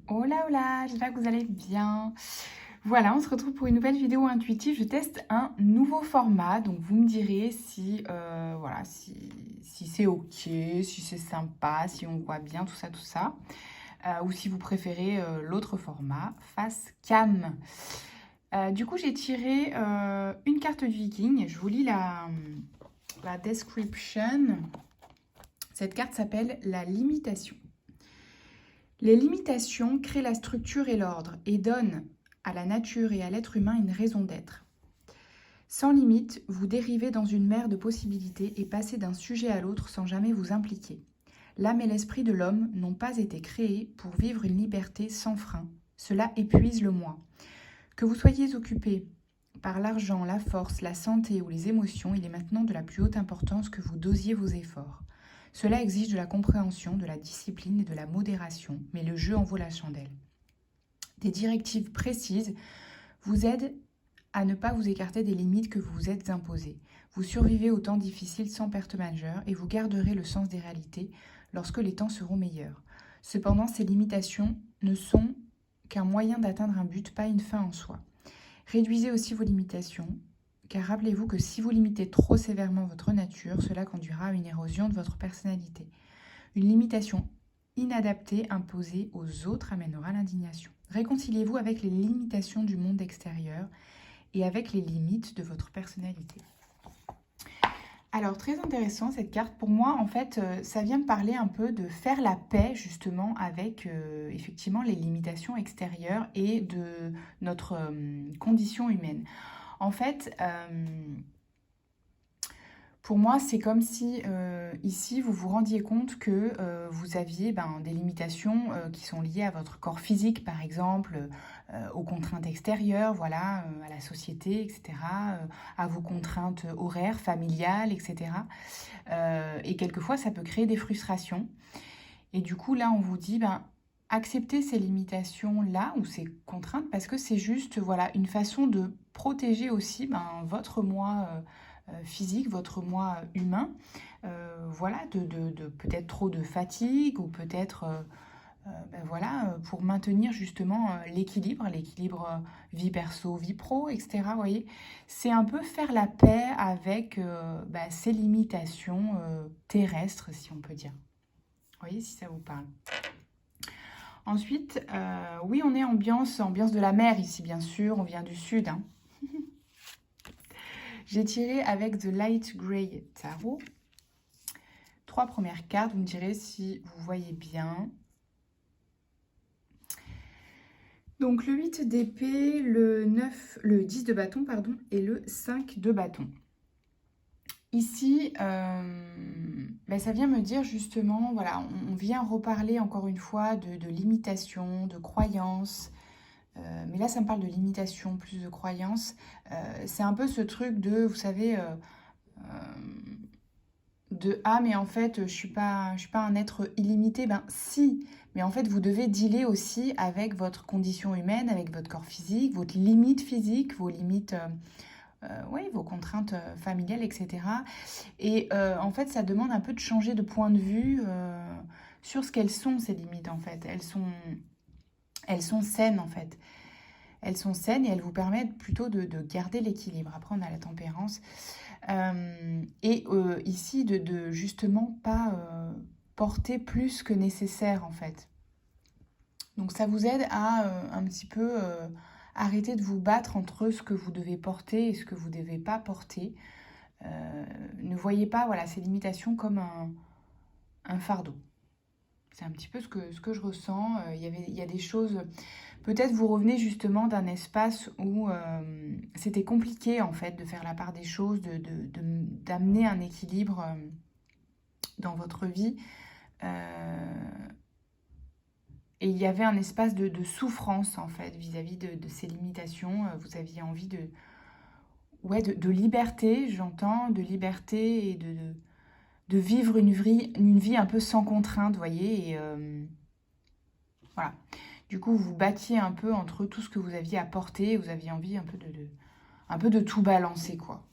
Hola, j'espère que vous allez bien. Voilà, on se retrouve pour une nouvelle vidéo intuitive. Je teste un nouveau format, donc vous me direz si, voilà, si c'est ok, si c'est sympa, si on voit bien, tout ça. Ou si vous préférez l'autre format, face cam. Du coup, j'ai tiré une carte du viking. Je vous lis la description. Cette carte s'appelle la limitation. Les limitations créent la structure et l'ordre et donnent à la nature et à l'être humain une raison d'être. Sans limite, vous dérivez dans une mer de possibilités et passez d'un sujet à l'autre sans jamais vous impliquer. L'âme et l'esprit de l'homme n'ont pas été créés pour vivre une liberté sans frein. Cela épuise le moi. Que vous soyez occupé par l'argent, la force, la santé ou les émotions, il est maintenant de la plus haute importance que vous dosiez vos efforts. Cela exige de la compréhension, de la discipline et de la modération, mais le jeu en vaut la chandelle. Des directives précises vous aident à ne pas vous écarter des limites que vous vous êtes imposées. Vous survivez aux temps difficiles sans perte majeure et vous garderez le sens des réalités lorsque les temps seront meilleurs. Cependant, ces limitations ne sont qu'un moyen d'atteindre un but, pas une fin en soi. Réduisez aussi vos limitations, car rappelez-vous que si vous limitez trop sévèrement votre nature, cela conduira à une érosion de votre personnalité. Une limitation inadaptée imposée aux autres amènera l'indignation. Réconciliez-vous avec les limitations du monde extérieur et avec les limites de votre personnalité. Alors, très intéressant cette carte. Pour moi, en fait, ça vient me parler un peu de faire la paix, justement, avec, effectivement, les limitations extérieures et de notre condition humaine. En fait, pour moi, c'est comme si, ici, vous vous rendiez compte que vous aviez des limitations qui sont liées à votre corps physique, par exemple, aux contraintes extérieures, voilà, à la société, etc., à vos contraintes horaires, familiales, etc. Et quelquefois, ça peut créer des frustrations. Et du coup, là, on vous dit, acceptez ces limitations-là ou ces contraintes parce que c'est juste, voilà, une façon de protéger aussi votre moi physique, votre moi humain, voilà, de peut-être trop de fatigue ou peut-être, voilà, pour maintenir justement l'équilibre vie perso, vie pro, etc. Vous voyez, c'est un peu faire la paix avec ces limitations terrestres, si on peut dire. Vous voyez, si ça vous parle. Ensuite, oui, on est ambiance de la mer ici, bien sûr. On vient du sud. Hein. J'ai tiré avec The Light Grey Tarot. 3 premières cartes. Vous me direz si vous voyez bien. Donc, le 8 d'épée, le 10 de bâton, pardon, et le 5 de bâton. Ici, ça vient me dire justement, voilà, on vient reparler encore une fois de limitation, de croyances. Mais là, ça me parle de limitation, plus de croyances. C'est un peu ce truc de, vous savez, de « Ah, mais en fait, je suis pas un être illimité ». Ben si, mais en fait, vous devez dealer aussi avec votre condition humaine, avec votre corps physique, votre limite physique, vos limites... oui, vos contraintes familiales, etc. Et en fait, ça demande un peu de changer de point de vue sur ce qu'elles sont, ces limites, en fait. Elles sont saines, en fait. Elles sont saines et elles vous permettent plutôt de garder l'équilibre. Après, on a la tempérance. Ici, de justement pas porter plus que nécessaire, en fait. Donc, ça vous aide à un petit peu arrêter de vous battre entre ce que vous devez porter et ce que vous ne devez pas porter. Ne voyez pas voilà, ces limitations comme un fardeau. C'est un petit peu ce que je ressens. Il y a des choses... Peut-être vous revenez justement d'un espace où c'était compliqué en fait de faire la part des choses, d'amener un équilibre dans votre vie. Et il y avait un espace de souffrance en fait vis-à-vis de ces limitations. Vous aviez envie de liberté, j'entends, de liberté et de vivre une vie un peu sans contrainte, vous voyez. Et voilà. Du coup, vous battiez un peu entre tout ce que vous aviez à porter. Vous aviez envie un peu de tout balancer, quoi.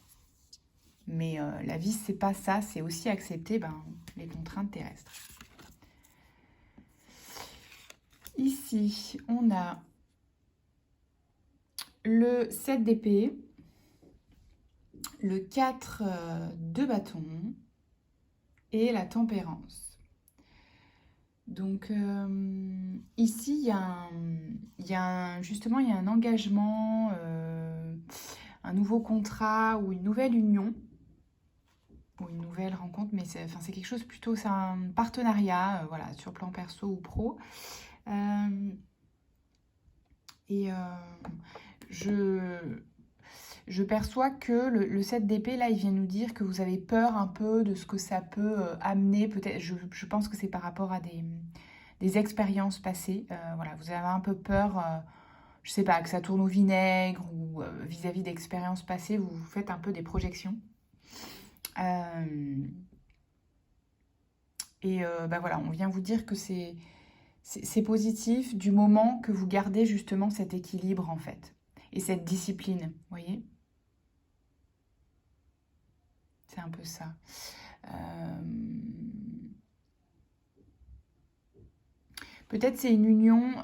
Mais la vie, c'est pas ça. C'est aussi accepter les contraintes terrestres. Ici, on a le 7 d'épée, le 4 de bâton et la tempérance. Donc ici, justement, il y a un engagement, un nouveau contrat ou une nouvelle union ou une nouvelle rencontre, mais c'est quelque chose plutôt, c'est un partenariat, voilà, sur le plan perso ou pro. Et je perçois que le 7 d'épée, là, il vient nous dire que vous avez peur un peu de ce que ça peut amener. Peut-être, je pense que c'est par rapport à des expériences passées. Voilà, vous avez un peu peur, je sais pas, que ça tourne au vinaigre ou vis-à-vis d'expériences passées, vous faites un peu des projections. Bah voilà, on vient vous dire que c'est positif du moment que vous gardez justement cet équilibre en fait. Et cette discipline, vous voyez? C'est un peu ça. Peut-être c'est une union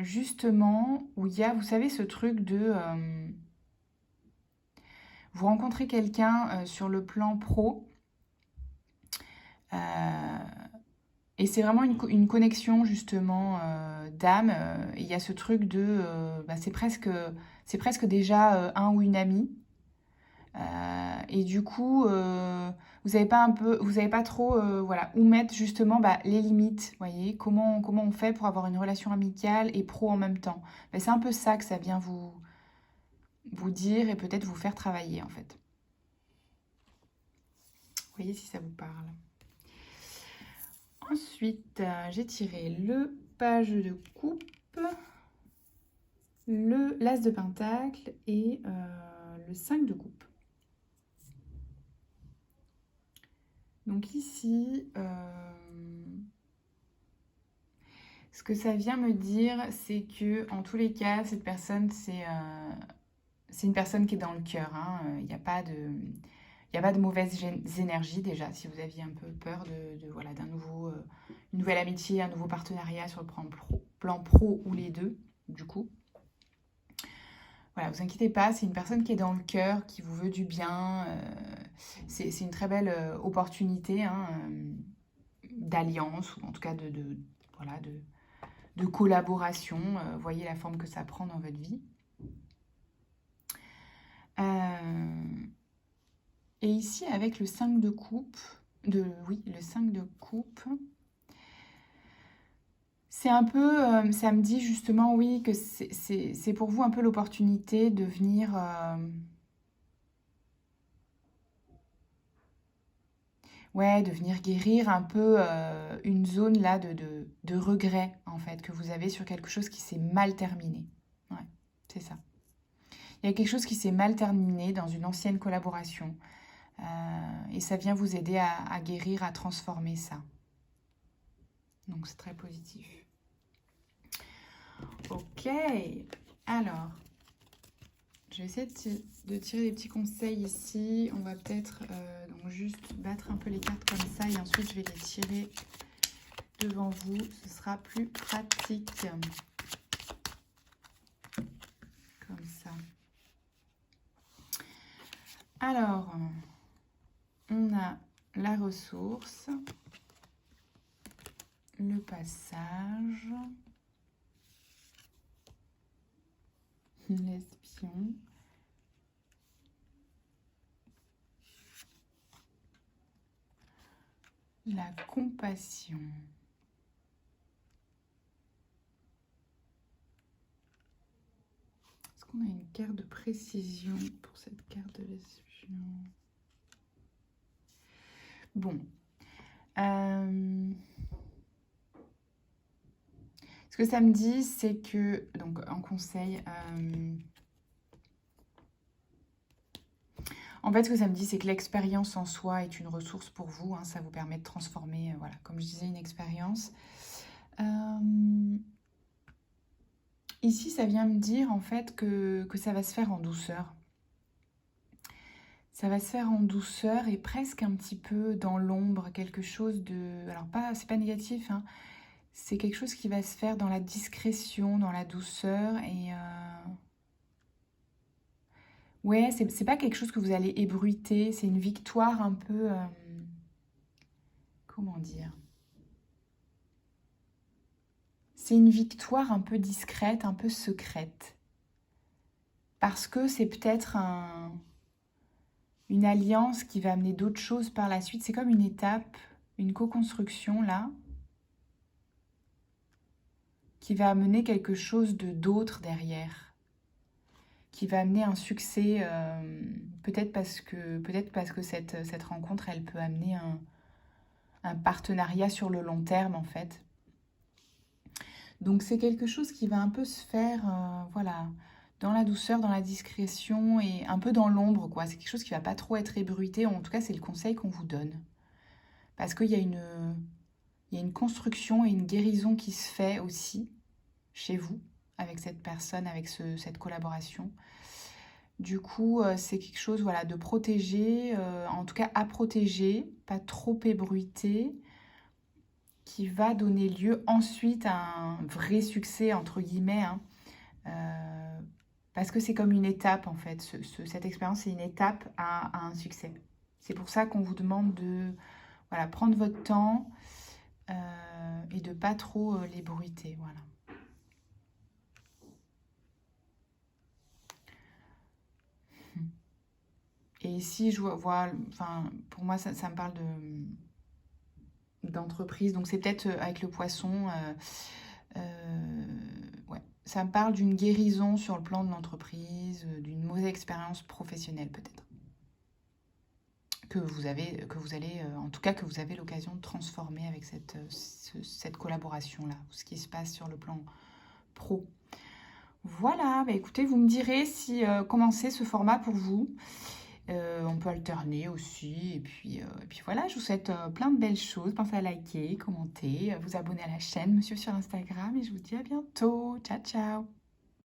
justement où il y a, vous savez, ce truc de... vous rencontrez quelqu'un sur le plan pro et c'est vraiment une connexion justement d'âme. Il y a ce truc de... bah, c'est presque déjà un ou une amie. Et du coup, vous n'avez pas trop, voilà, où mettre justement bah, les limites, voyez, comment on fait pour avoir une relation amicale et pro en même temps. Ben, c'est un peu ça que ça vient vous dire et peut-être vous faire travailler en fait. Vous voyez si ça vous parle. Ensuite, j'ai tiré le page de coupe, l'as de pentacle et le 5 de coupe. Donc ici, ce que ça vient me dire, c'est que en tous les cas, cette personne, c'est une personne qui est dans le cœur. Il n'y a pas de mauvaises énergies déjà. Si vous aviez un peu peur voilà, une nouvelle amitié, un nouveau partenariat sur le plan pro ou les deux, du coup. Voilà, vous inquiétez pas, c'est une personne qui est dans le cœur, qui vous veut du bien. C'est une très belle opportunité d'alliance, ou en tout cas voilà, de collaboration. Voyez la forme que ça prend dans votre vie. Et ici, avec le 5 de coupe, le 5 de coupe, c'est un peu, ça me dit justement, oui, que c'est pour vous un peu l'opportunité de venir... ouais, de venir guérir un peu une zone là de regret, en fait, que vous avez sur quelque chose qui s'est mal terminé. Ouais, c'est ça. Il y a quelque chose qui s'est mal terminé dans une ancienne collaboration. Et ça vient vous aider à guérir, à transformer ça. Donc c'est très positif. Ok, alors, je vais essayer de tirer des petits conseils ici. On va peut-être donc juste battre un peu les cartes comme ça et ensuite je vais les tirer devant vous. Ce sera plus pratique. Comme ça. Alors, on a la ressource, le passage, l'espion, la compassion. Est-ce qu'on a une carte de précision pour cette carte de l'espion? Bon. Ce que ça me dit, c'est que, donc en conseil, en fait, ce que ça me dit, c'est que l'expérience en soi est une ressource pour vous. Ça vous permet de transformer, voilà, comme je disais, une expérience. Ici, ça vient me dire, en fait, que ça va se faire en douceur. Ça va se faire en douceur et presque un petit peu dans l'ombre, quelque chose de... Alors, c'est pas négatif, c'est quelque chose qui va se faire dans la discrétion, dans la douceur. Et ouais, c'est pas quelque chose que vous allez ébruiter. C'est une victoire un peu... comment dire? C'est une victoire un peu discrète, un peu secrète. Parce que c'est peut-être une alliance qui va amener d'autres choses par la suite. C'est comme une étape, une co-construction là, qui va amener quelque chose d'autre derrière, qui va amener un succès, peut-être parce que cette rencontre, elle peut amener un partenariat sur le long terme en fait. Donc c'est quelque chose qui va un peu se faire, voilà, dans la douceur, dans la discrétion et un peu dans l'ombre, quoi. C'est quelque chose qui va pas trop être ébruité. En tout cas, c'est le conseil qu'on vous donne. Parce qu'il y a une construction et une guérison qui se fait aussi chez vous, avec cette personne, avec cette collaboration. Du coup, c'est quelque chose, voilà, de protéger, en tout cas à protéger, pas trop ébruité, qui va donner lieu ensuite à un vrai succès, entre guillemets, hein, parce que c'est comme une étape, en fait. Cette expérience, c'est une étape à un succès. C'est pour ça qu'on vous demande de, voilà, prendre votre temps et de pas trop l'ébruiter, voilà. Et ici, je vois, enfin, pour moi, ça me parle d'entreprise. Donc, c'est peut-être avec le poisson. Ouais. Ça me parle d'une guérison sur le plan de l'entreprise, d'une mauvaise expérience professionnelle, peut-être. Que vous allez, en tout cas, que vous avez l'occasion de transformer avec cette collaboration-là, ce qui se passe sur le plan pro. Voilà, bah écoutez, vous me direz si comment c'est ce format pour vous. On peut alterner aussi. Et puis voilà, je vous souhaite plein de belles choses. Pensez à liker, commenter, vous abonner à la chaîne, monsieur sur Instagram. Et je vous dis à bientôt. Ciao, ciao.